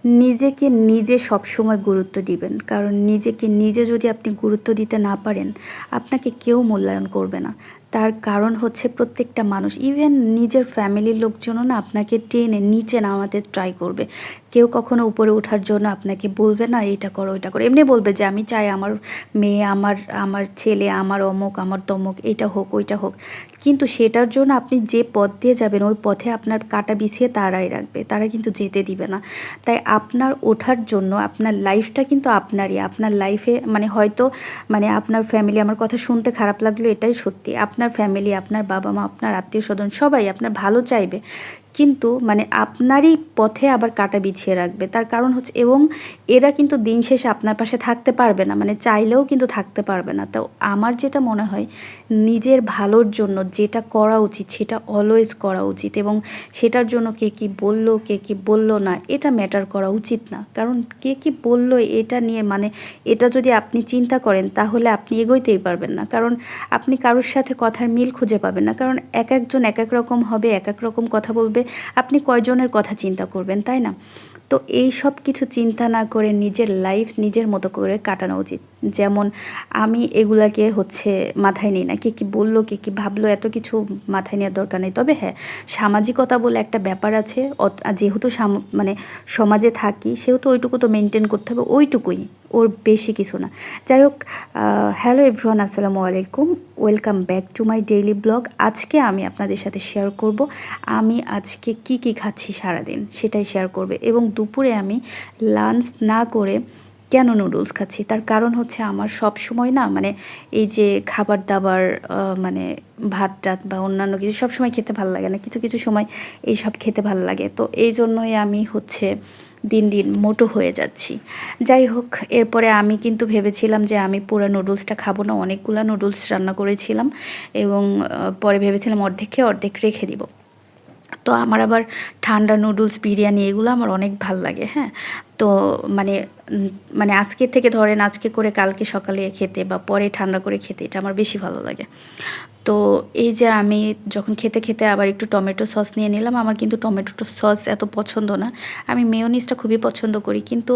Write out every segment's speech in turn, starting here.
নিজেকে নিজে সবসময় গুরুত্ব দিবেন, কারণ নিজেকে নিজে যদি আপনি গুরুত্ব দিতে না পারেন আপনাকে কেউ মূল্যায়ন করবে না। তার কারণ হচ্ছে প্রত্যেকটা মানুষ, ইভেন নিজের ফ্যামিলির লোকজনও না আপনাকে টেনে নিচে নামাতে ট্রাই করবে। কেউ কখনো উপরে ওঠার জন্য আপনাকে বলবে না এইটা করো ওইটা করো, এমনি বলবে যে আমি চাই আমার মেয়ে, আমার আমার ছেলে, আমার অমুক আমার তমুক, এটা হোক ওইটা হোক। কিন্তু সেটার জন্য আপনি যে পথ দিয়ে যাবেন ওই পথে আপনার কাটা বিছিয়ে তারাই রাখবে, তারা কিন্তু যেতে দিবে না। তাই আপনার ওঠার জন্য আপনার লাইফটা কিন্তু আপনারই। আপনার লাইফে মানে হয়তো মানে আপনার ফ্যামিলি, আমার কথা শুনতে খারাপ লাগলো এটাই সত্যি, আপনার ফ্যামিলি, আপনার বাবা মা, আপনার আত্মীয় স্বজন সবাই আপনার ভালো চাইবে, কিন্তু মানে আপনারই পথে আবার কাঁটা বিছিয়ে রাখবে। তার কারণ হচ্ছে, এবং এরা কিন্তু দিন শেষে আপনার পাশে থাকতে পারবে না, মানে চাইলেও কিন্তু থাকতে পারবে না। তো আমার যেটা মনে হয়, নিজের ভালোর জন্য যেটা করা উচিত সেটা অলওয়েজ করা উচিত, এবং সেটার জন্য কে কী বললো কে কী বললো না এটা ম্যাটার করা উচিত না। কারণ কে কী বললো এটা নিয়ে মানে এটা যদি আপনি চিন্তা করেন তাহলে আপনি এগোইতেই পারবেন না, কারণ আপনি কারোর সাথে কথার মিল খুঁজে পাবেন না। কারণ এক একজন এক এক রকম হবে, এক এক রকম কথা বলবে, আপনি কয়জনের কথা চিন্তা করবেন, তাই না? তো এই সব কিছু চিন্তা না করে নিজের লাইফ নিজের মতো করে কাটানো উচিত। যেমন আমি এগুলাকে হচ্ছে মাথায় নিই না, কে কী বললো কে কী ভাবলো এত কিছু মাথায় নেওয়ার দরকার নেই। তবে হ্যাঁ, সামাজিকতা বলে একটা ব্যাপার আছে, যেহেতু মানে সমাজে থাকি সেহেতু ওইটুকু তো মেনটেন করতে হবে, ওইটুকুই, ওর বেশি কিছু না। যাই হোক, হ্যালো এভরিওয়ান, আসসালামু আলাইকুম, welcome back to my daily blog. আজকে আমি আপনাদের সাথে শেয়ার করব আমি আজকে কি কি খাচ্ছি সারাদিন, সেটাই শেয়ার করবে। এবং দুপুরে আমি লাঞ্চ না করে কেন নুডলস খাচ্ছি, তার কারণ হচ্ছে আমার সব সময় না মানে এই যে খাবার দাবার মানে ভাত টাত বা অন্যান্য কিছু সব সময় খেতে ভালো লাগে না, কিছু কিছু সময় এইসব খেতে ভালো লাগে। তো এই জন্যই আমি হচ্ছে দিন দিন মোটো হয়ে যাচ্ছি। যাই হোক, এরপরে আমি কিন্তু ভেবেছিলাম যে আমি পুরো নুডলসটা খাবো না, অনেকগুলো নুডলস রান্না করেছিলাম, এবং পরে ভেবেছিলাম অর্ধেক খেয়ে অর্ধেক রেখে দিব। তো আমার আবার ঠান্ডা নুডলস, বিরিয়ানি এগুলো আমার অনেক ভাল লাগে। হ্যাঁ, তো মানে মানে আজকের থেকে ধরেন আজকে করে কালকে সকালে খেতে বা পরে ঠান্ডা করে খেতে এটা আমার বেশি ভালো লাগে। তো এই যে আমি যখন খেতে খেতে আবার একটু টমেটো সস নিয়ে নিলাম, আমার কিন্তু টমেটো সস এত পছন্দ না, আমি মেয়োনিজটা খুবই পছন্দ করি, কিন্তু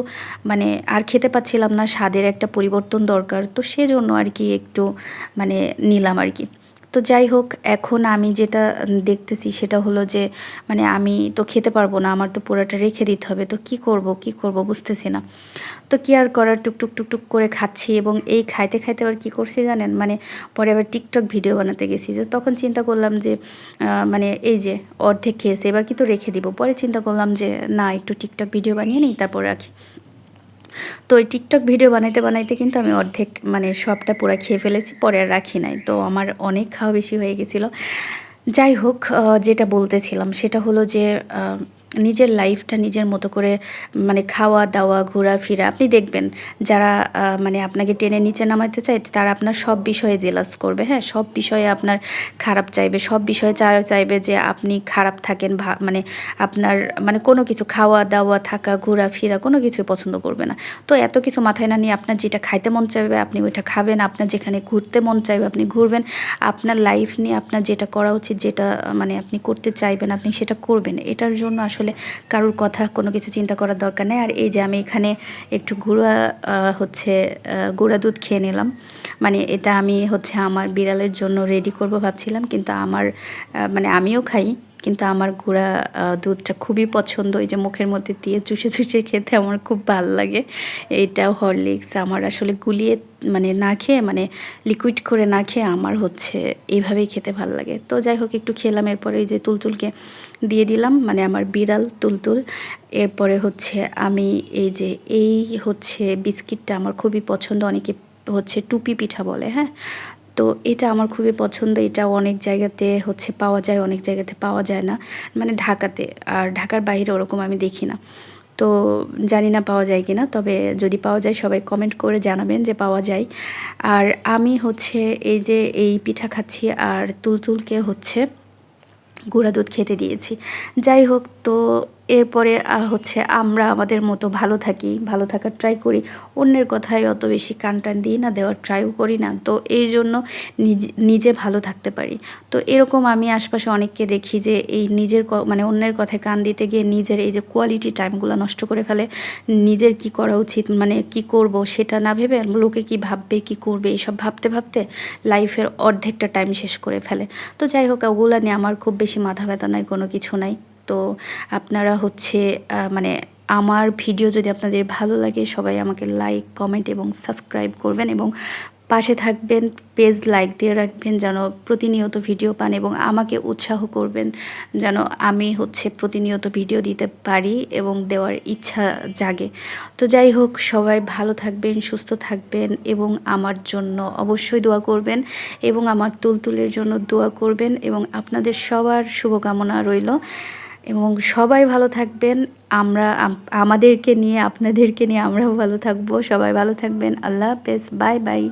মানে আর খেতে পাচ্ছিলাম না, স্বাদের একটা পরিবর্তন দরকার, তো সেজন্য আর কি একটু মানে নিলাম আর কি। তো যাই হোক, এখন আমি যেটা দেখতেছি সেটা হলো যে মানে আমি তো খেতে পারবো না, আমার তো পুরোটা রেখে দিতে হবে, তো কি করব বুঝতেছি না। তো কি আর করার, টুকটুক টুকটুক করে খাচ্ছি। এবং এই খাইতে খাইতে আবার কী করছি জানেন, মানে পরে আবার টিকটক ভিডিও বানাতে গেছি, যে তখন চিন্তা করলাম যে মানে এই যে অর্ধেক খেয়েছে এবার কিন্তু রেখে দিব, পরে চিন্তা করলাম যে না, একটু টিকটক ভিডিও বানিয়ে নিই তারপর রাখি। তো ওই টিকটক ভিডিও বানাইতে বানাইতে কিন্তু আমি অর্ধেক মানে সবটা পুরো খেয়ে ফেলেছি, পরে আর রাখি নাই, তো আমার অনেক খাওয়া বেশি হয়ে গেছিলো। যাই হোক, যেটা বলতেছিলাম সেটা হলো যে নিজের লাইফটা নিজের মতো করে মানে খাওয়া দাওয়া ঘোরাফেরা, আপনি দেখবেন যারা মানে আপনাকে টেনে নিচে নামাতে চায় তারা আপনার সব বিষয়ে জেলাস করবে। হ্যাঁ, সব বিষয়ে আপনার খারাপ চাইবে, সব বিষয়ে চাইবে যে আপনি খারাপ থাকেন, মানে আপনার মানে কোনো কিছু খাওয়া দাওয়া থাকা ঘোরাফেরা কোনো কিছু পছন্দ করবে না। তো এত কিছু মাথায় না নিয়ে আপনার যেটা খাইতে মন চাইবে আপনি ওইটা খাবেন, আপনার যেখানে ঘুরতে মন চাইবে আপনি ঘুরবেন, আপনার লাইফ নিয়ে আপনার যেটা করা উচিত, যেটা মানে আপনি করতে চাইবেন আপনি সেটা করবেন। এটার জন্য আসলে কারোর কথা কোনো কিছু চিন্তা করার দরকার নেই। আর এই যে আমি এখানে একটু গুঁড়া দুধ খেয়ে নিলাম, মানে এটা আমি হচ্ছে আমার বিড়ালের জন্য রেডি করব ভাবছিলাম, কিন্তু আমার মানে আমিও খাই, কিন্তু আমার গুঁড়া দুধটা খুবই পছন্দ, এই যে মুখের মধ্যে দিয়ে চুষে চুষে খেতে আমার খুব ভাল লাগে। এইটাও হরলিক্স আমার আসলে গুলিয়ে মানে না খেয়ে, মানে লিকুইড করে না খেয়ে আমার হচ্ছে এইভাবেই খেতে ভাল লাগে। তো যাই হোক, একটু খেলাম, এরপরে এই যে তুলতুলকে দিয়ে দিলাম, মানে আমার বিড়াল তুলতুল। এরপরে হচ্ছে আমি এই যে এই হচ্ছে বিস্কিটটা আমার খুবই পছন্দ, অনেকে হচ্ছে টুপি পিঠা বলে। হ্যাঁ, তো এটা আমার খুবই পছন্দ, এটা অনেক জায়গাতে হচ্ছে পাওয়া যায়, অনেক জায়গাতে পাওয়া যায় না, মানে ঢাকাতে, আর ঢাকার বাইরে ওরকম আমি দেখি না। তো জানি না পাওয়া যায় কি না, তবে যদি পাওয়া যায় সবাই কমেন্ট করে জানাবেন যে পাওয়া যায়। আর আমি হচ্ছে এই যে এই পিঠা খাচ্ছি আর তুলতুলকে হচ্ছে গুঁড়া দুধ খেতে দিয়েছি। যাই হোক, তো এরপরে হচ্ছে আমরা আমাদের মতো ভালো থাকি, ভালো থাকার ট্রাই করি। অন্যের কথায় অত বেশি কান টান দিই না, দেওয়ার ট্রাইও করি না। তো এই জন্য নিজে ভালো থাকতে পারি। তো এরকম আমি আশপাশে অনেককে দেখি যে এই নিজের মানে অন্যের কথায় কান দিতে গিয়ে নিজের এই যে কোয়ালিটি টাইমগুলো নষ্ট করে ফেলে। নিজের কি করা উচিত, মানে কি করব সেটা না ভেবে লোকে কি ভাববে, কি করবে এইসব ভাবতে ভাবতে লাইফের অর্ধেকটা টাইম শেষ করে ফেলে। তো যাই হোক, ওগুলা নিয়ে আমার খুব বেশি মাথা ব্যথা নাই, কোনো কিছু নাই। তো আপনারা হচ্ছে মানে আমার ভিডিও যদি আপনাদের ভালো লাগে, সবাই আমাকে লাইক, কমেন্ট এবং সাবস্ক্রাইব করবেন এবং পাশে থাকবেন। পেজ লাইক দিয়ে রাখবেন যেন প্রতিনিয়ত ভিডিও পান এবং আমাকে উৎসাহ করবেন যেন আমি হচ্ছে প্রতিনিয়ত ভিডিও দিতে পারি এবং দেওয়ার ইচ্ছা জাগে। তো যাই হোক, সবাই ভালো থাকবেন, সুস্থ থাকবেন এবং আমার জন্য অবশ্যই দোয়া করবেন এবং আমার তুলতুলের জন্য দোয়া করবেন এবং আপনাদের সবার শুভকামনা রইল এবং সবাই ভালো থাকবেন। আমরা আমাদেরকে নিয়ে, আপনাদেরকে নিয়ে আমরাও ভালো থাকবো। সবাই ভালো থাকবেন। আল্লাহ হাফেজ। Bye bye.